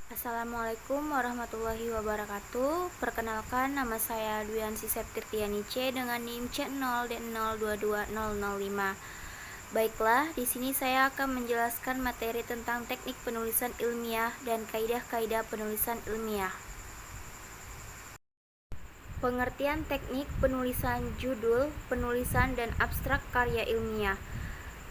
Assalamualaikum warahmatullahi wabarakatuh. Perkenalkan, nama saya Dwiansi Septirtiani C dengan NIM C0D022005. Baiklah, di sini saya akan menjelaskan materi tentang teknik penulisan ilmiah dan kaidah-kaidah penulisan ilmiah. Pengertian teknik penulisan judul, penulisan, dan abstrak karya ilmiah.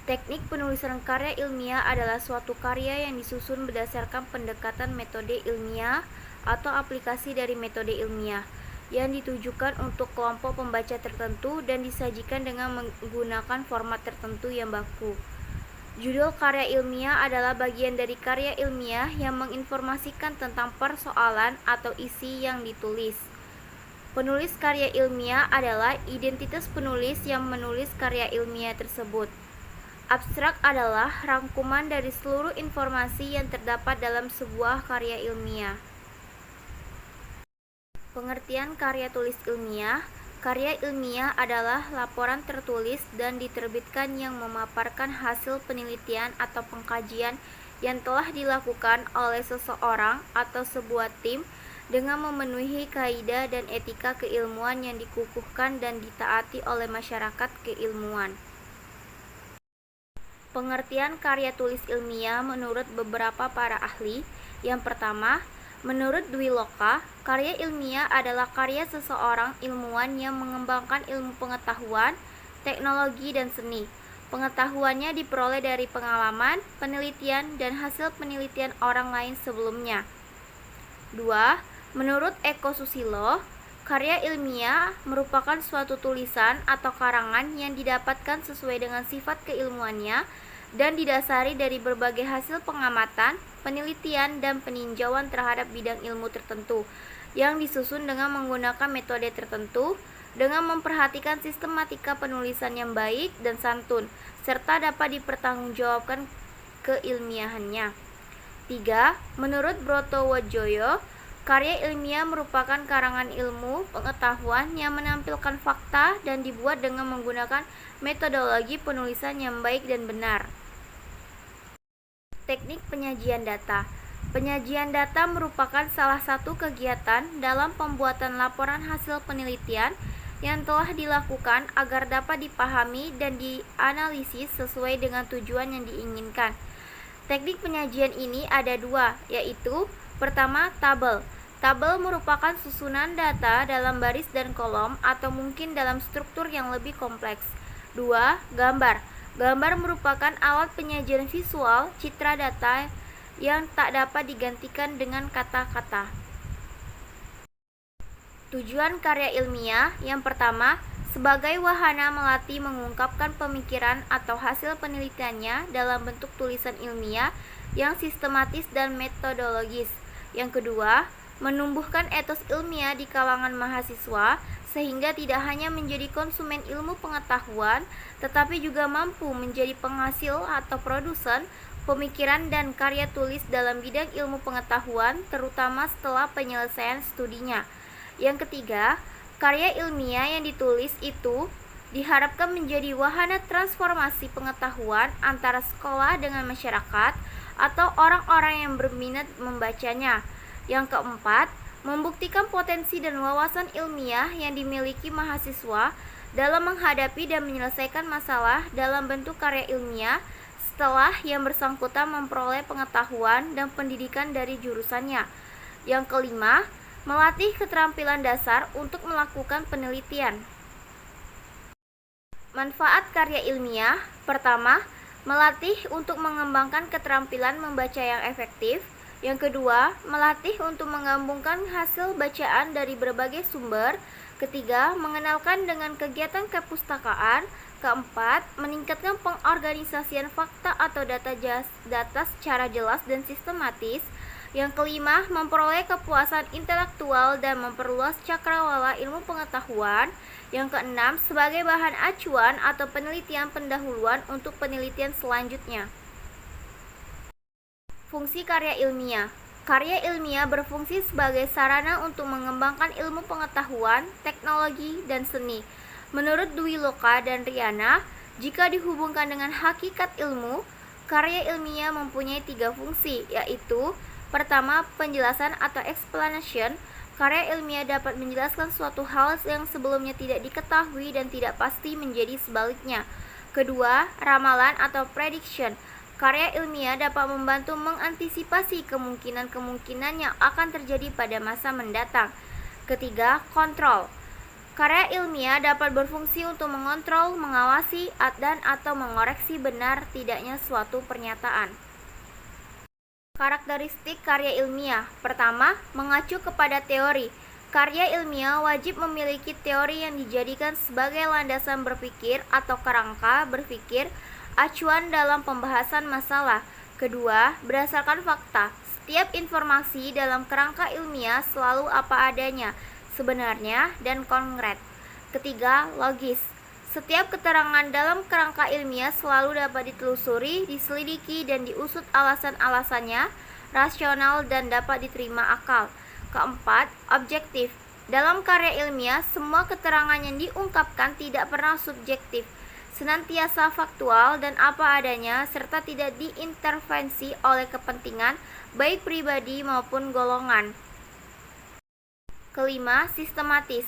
Teknik penulisan karya ilmiah adalah suatu karya yang disusun berdasarkan pendekatan metode ilmiah atau aplikasi dari metode ilmiah yang ditujukan untuk kelompok pembaca tertentu dan disajikan dengan menggunakan format tertentu yang baku. Judul karya ilmiah adalah bagian dari karya ilmiah yang menginformasikan tentang persoalan atau isi yang ditulis. Penulis karya ilmiah adalah identitas penulis yang menulis karya ilmiah tersebut. Abstrak adalah rangkuman dari seluruh informasi yang terdapat dalam sebuah karya ilmiah. Pengertian karya tulis ilmiah. Karya ilmiah adalah laporan tertulis dan diterbitkan yang memaparkan hasil penelitian atau pengkajian yang telah dilakukan oleh seseorang atau sebuah tim dengan memenuhi kaidah dan etika keilmuan yang dikukuhkan dan ditaati oleh masyarakat keilmuan. Pengertian karya tulis ilmiah menurut beberapa para ahli. Yang pertama, menurut Dwi Loka, karya ilmiah adalah karya seseorang ilmuwan yang mengembangkan ilmu pengetahuan, teknologi, dan seni. Pengetahuannya diperoleh dari pengalaman, penelitian, dan hasil penelitian orang lain sebelumnya. 2. Menurut Eko Susilo, karya ilmiah merupakan suatu tulisan atau karangan yang didapatkan sesuai dengan sifat keilmuannya dan didasari dari berbagai hasil pengamatan, penelitian, dan peninjauan terhadap bidang ilmu tertentu yang disusun dengan menggunakan metode tertentu dengan memperhatikan sistematika penulisan yang baik dan santun serta dapat dipertanggungjawabkan keilmiahannya. 3. Menurut Broto Wojoyo, karya ilmiah merupakan karangan ilmu pengetahuan yang menampilkan fakta dan dibuat dengan menggunakan metodologi penulisan yang baik dan benar. Teknik penyajian data. Penyajian data merupakan salah satu kegiatan dalam pembuatan laporan hasil penelitian yang telah dilakukan agar dapat dipahami dan dianalisis sesuai dengan tujuan yang diinginkan. Teknik penyajian ini ada dua, yaitu pertama, tabel. Tabel merupakan susunan data dalam baris dan kolom atau mungkin dalam struktur yang lebih kompleks. 2. Gambar. Gambar merupakan alat penyajian visual citra data yang tak dapat digantikan dengan kata-kata. Tujuan karya ilmiah. Yang pertama, sebagai wahana melatih mengungkapkan pemikiran atau hasil penelitiannya dalam bentuk tulisan ilmiah yang sistematis dan metodologis. Yang kedua, menumbuhkan etos ilmiah di kalangan mahasiswa sehingga tidak hanya menjadi konsumen ilmu pengetahuan tetapi juga mampu menjadi penghasil atau produsen pemikiran dan karya tulis dalam bidang ilmu pengetahuan terutama setelah penyelesaian studinya. Yang ketiga, karya ilmiah yang ditulis itu diharapkan menjadi wahana transformasi pengetahuan antara sekolah dengan masyarakat atau orang-orang yang berminat membacanya. Yang keempat, membuktikan potensi dan wawasan ilmiah yang dimiliki mahasiswa dalam menghadapi dan menyelesaikan masalah dalam bentuk karya ilmiah setelah yang bersangkutan memperoleh pengetahuan dan pendidikan dari jurusannya. Yang kelima, melatih keterampilan dasar untuk melakukan penelitian. Manfaat karya ilmiah. Pertama, melatih untuk mengembangkan keterampilan membaca yang efektif. Yang kedua, melatih untuk menggabungkan hasil bacaan dari berbagai sumber. Ketiga, mengenalkan dengan kegiatan kepustakaan. Keempat, meningkatkan pengorganisasian fakta atau data secara jelas dan sistematis. Yang kelima, memperoleh kepuasan intelektual dan memperluas cakrawala ilmu pengetahuan. Yang keenam, sebagai bahan acuan atau penelitian pendahuluan untuk penelitian selanjutnya. Fungsi karya ilmiah. Karya ilmiah berfungsi sebagai sarana untuk mengembangkan ilmu pengetahuan, teknologi, dan seni. Menurut Dwi Loka dan Riana, jika dihubungkan dengan hakikat ilmu, karya ilmiah mempunyai 3 fungsi, yaitu Pertama, penjelasan atau explanation. Karya ilmiah dapat menjelaskan suatu hal yang sebelumnya tidak diketahui dan tidak pasti menjadi sebaliknya. Kedua, ramalan atau prediction. Karya ilmiah dapat membantu mengantisipasi kemungkinan-kemungkinan yang akan terjadi pada masa mendatang. Ketiga, kontrol. Karya ilmiah dapat berfungsi untuk mengontrol, mengawasi, dan atau mengoreksi benar tidaknya suatu pernyataan. Karakteristik karya ilmiah. Pertama, mengacu kepada teori. Karya ilmiah wajib memiliki teori yang dijadikan sebagai landasan berpikir atau kerangka berpikir acuan dalam pembahasan masalah. Kedua, berdasarkan fakta. Setiap informasi dalam kerangka ilmiah selalu apa adanya, sebenarnya, dan konkret. Ketiga, logis. Setiap keterangan dalam kerangka ilmiah selalu dapat ditelusuri, diselidiki, dan diusut alasan-alasannya, rasional, dan dapat diterima akal. Keempat, objektif. Dalam karya ilmiah, semua keterangan yang diungkapkan tidak pernah subjektif, senantiasa faktual dan apa adanya, serta tidak diintervensi oleh kepentingan, baik pribadi maupun golongan. Kelima, sistematis.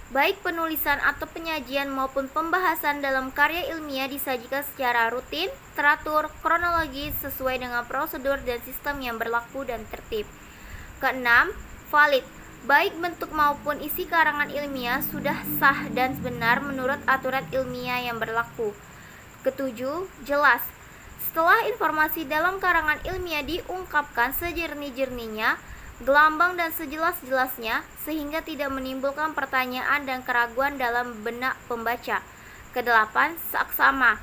Baik penulisan atau penyajian maupun pembahasan dalam karya ilmiah disajikan secara rutin, teratur, kronologis, sesuai dengan prosedur dan sistem yang berlaku dan tertib. Keenam, valid. Baik bentuk maupun isi karangan ilmiah sudah sah dan benar menurut aturan ilmiah yang berlaku. Ketujuh, jelas. Setelah informasi dalam karangan ilmiah diungkapkan sejernih-jernihnya, gelambang dan sejelas-jelasnya, sehingga tidak menimbulkan pertanyaan dan keraguan dalam benak pembaca. Kedelapan, saksama.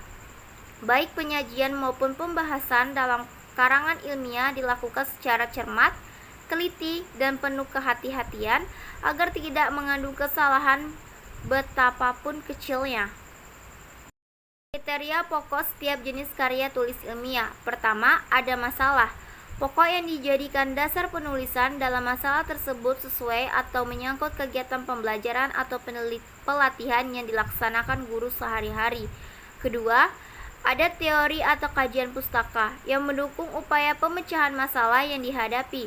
Baik penyajian maupun pembahasan dalam karangan ilmiah dilakukan secara cermat, teliti, dan penuh kehati-hatian agar tidak mengandung kesalahan betapapun kecilnya. Kriteria pokok setiap jenis karya tulis ilmiah. Pertama, ada masalah. Pokok yang dijadikan dasar penulisan dalam masalah tersebut sesuai atau menyangkut kegiatan pembelajaran atau pelatihan yang dilaksanakan guru sehari-hari. Kedua, ada teori atau kajian pustaka yang mendukung upaya pemecahan masalah yang dihadapi.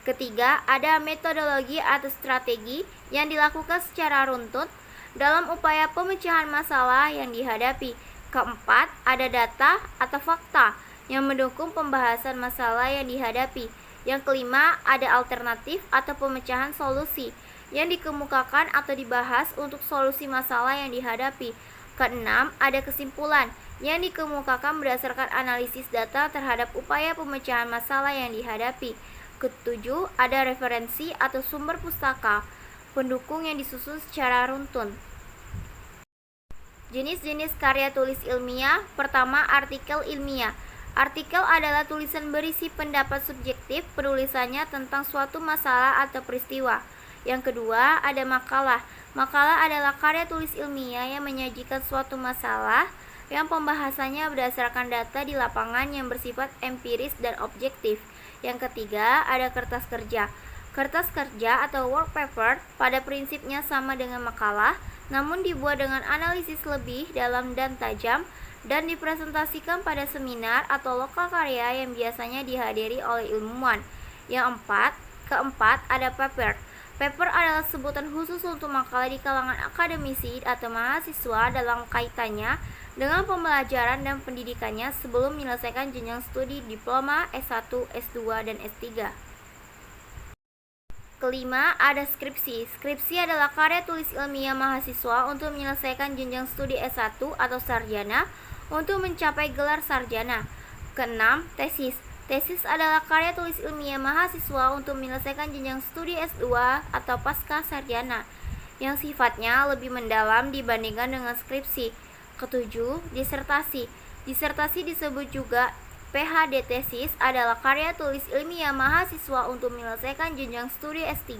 Ketiga, ada metodologi atau strategi yang dilakukan secara runtut dalam upaya pemecahan masalah yang dihadapi. Keempat, ada data atau fakta yang mendukung pembahasan masalah yang dihadapi. Yang kelima, ada alternatif atau pemecahan solusi yang dikemukakan atau dibahas untuk solusi masalah yang dihadapi. Keenam, ada kesimpulan yang dikemukakan berdasarkan analisis data terhadap upaya pemecahan masalah yang dihadapi. Ketujuh, ada referensi atau sumber pustaka pendukung yang disusun secara runtun. Jenis-jenis karya tulis ilmiah. Pertama, artikel ilmiah. Artikel adalah tulisan berisi pendapat subjektif penulisannya tentang suatu masalah atau peristiwa. Yang kedua, ada makalah. Makalah adalah karya tulis ilmiah yang menyajikan suatu masalah yang pembahasannya berdasarkan data di lapangan yang bersifat empiris dan objektif. Yang ketiga, ada kertas kerja. Kertas kerja atau work paper pada prinsipnya sama dengan makalah, namun dibuat dengan analisis lebih dalam dan tajam dan dipresentasikan pada seminar atau lokal karya yang biasanya dihadiri oleh ilmuwan. Yang keempat, ada paper. Paper adalah sebutan khusus untuk makalah di kalangan akademisi atau mahasiswa dalam kaitannya dengan pembelajaran dan pendidikannya sebelum menyelesaikan jenjang studi diploma S1, S2, dan S3. Kelima, ada skripsi. Skripsi adalah karya tulis ilmiah mahasiswa untuk menyelesaikan jenjang studi S1 atau sarjana untuk mencapai gelar sarjana. Keenam, tesis. Tesis adalah karya tulis ilmiah mahasiswa untuk menyelesaikan jenjang studi S2 atau pasca sarjana yang sifatnya lebih mendalam dibandingkan dengan skripsi. Ketujuh, disertasi. Disertasi disebut juga PhD. Tesis adalah karya tulis ilmiah mahasiswa untuk menyelesaikan jenjang studi S3,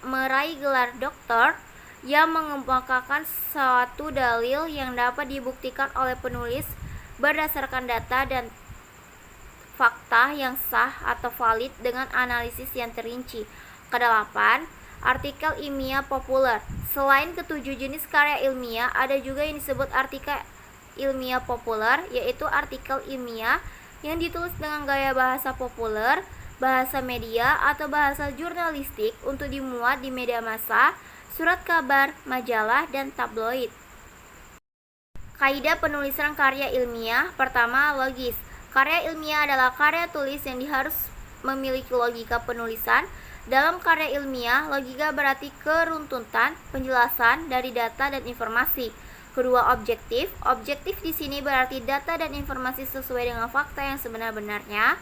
meraih gelar doktor, yang mengemukakan suatu dalil yang dapat dibuktikan oleh penulis berdasarkan data dan fakta yang sah atau valid dengan analisis yang terinci. Kedelapan, artikel ilmiah populer. Selain ketujuh jenis karya ilmiah, ada juga yang disebut artikel ilmiah populer, yaitu artikel ilmiah yang ditulis dengan gaya bahasa populer bahasa media atau bahasa jurnalistik untuk dimuat di media massa, surat kabar, majalah, dan tabloid. Kaidah penulisan karya ilmiah. Pertama, logis. Karya ilmiah adalah karya tulis yang harus memiliki logika penulisan. Dalam karya ilmiah, logika berarti keruntutan penjelasan dari data dan informasi. Kedua, objektif. Objektif di sini berarti data dan informasi sesuai dengan fakta yang sebenar-benarnya.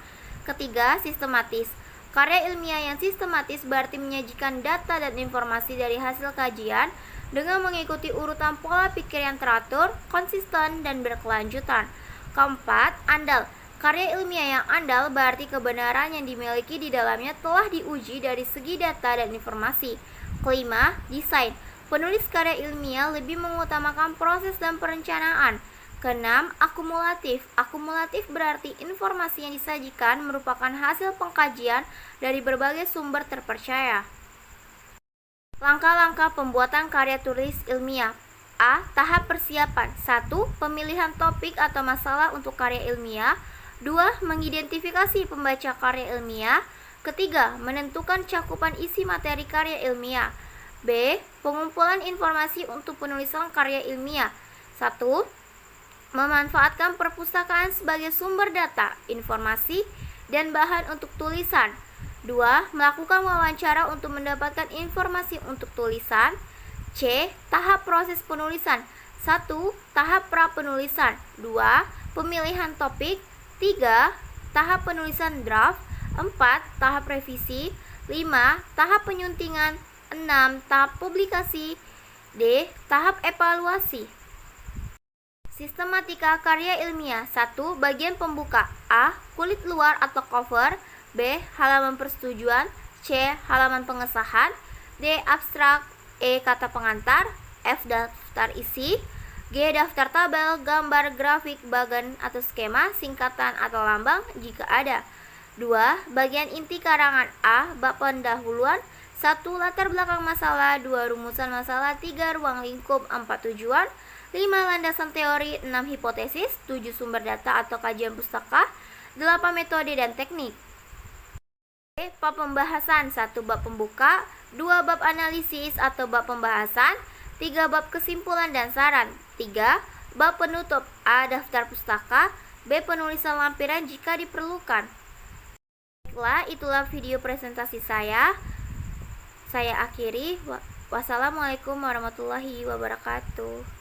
Ketiga, sistematis. Karya ilmiah yang sistematis berarti menyajikan data dan informasi dari hasil kajian dengan mengikuti urutan pola pikir yang teratur, konsisten, dan berkelanjutan. Keempat, andal. Karya ilmiah yang andal berarti kebenaran yang dimiliki di dalamnya telah diuji dari segi data dan informasi. Kelima, desain. Penulis karya ilmiah lebih mengutamakan proses dan perencanaan. Keenam, akumulatif. Akumulatif berarti informasi yang disajikan merupakan hasil pengkajian dari berbagai sumber terpercaya. Langkah-langkah pembuatan karya tulis ilmiah. A. Tahap persiapan. 1. Pemilihan topik atau masalah untuk karya ilmiah. 2. Mengidentifikasi pembaca karya ilmiah. Ketiga, menentukan cakupan isi materi karya ilmiah. B. Pengumpulan informasi untuk penulisan karya ilmiah. 1. Memanfaatkan perpustakaan sebagai sumber data, informasi, dan bahan untuk tulisan. 2. Melakukan wawancara untuk mendapatkan informasi untuk tulisan. C. Tahap proses penulisan. 1. Tahap pra-penulisan. 2. Pemilihan topik. 3. Tahap penulisan draft. 4. Tahap revisi. 5. Tahap penyuntingan. 6. Tahap publikasi. D. Tahap evaluasi. Sistematika karya ilmiah. 1. Bagian pembuka. A. Kulit luar atau cover. B. Halaman persetujuan. C. Halaman pengesahan. D. Abstrak. E. Kata pengantar. F. Daftar isi. G. Daftar tabel, gambar, grafik, bagan atau skema, singkatan atau lambang jika ada. 2. Bagian inti karangan. A. Bab pendahuluan. 1. Latar belakang masalah. 2. Rumusan masalah. 3. Ruang lingkup. 4. Tujuan. 5. Landasan teori. 6. Hipotesis. 7. Sumber data atau kajian pustaka. 8. Metode dan teknik. Bab pembahasan. 1. Bab pembuka. 2. Bab analisis atau bab pembahasan. 3. Bab kesimpulan dan saran. 3. Bab penutup. A. Daftar pustaka. B. Penulisan lampiran jika diperlukan. Baiklah, itulah video presentasi saya. Saya akhiri. Wassalamualaikum warahmatullahi wabarakatuh.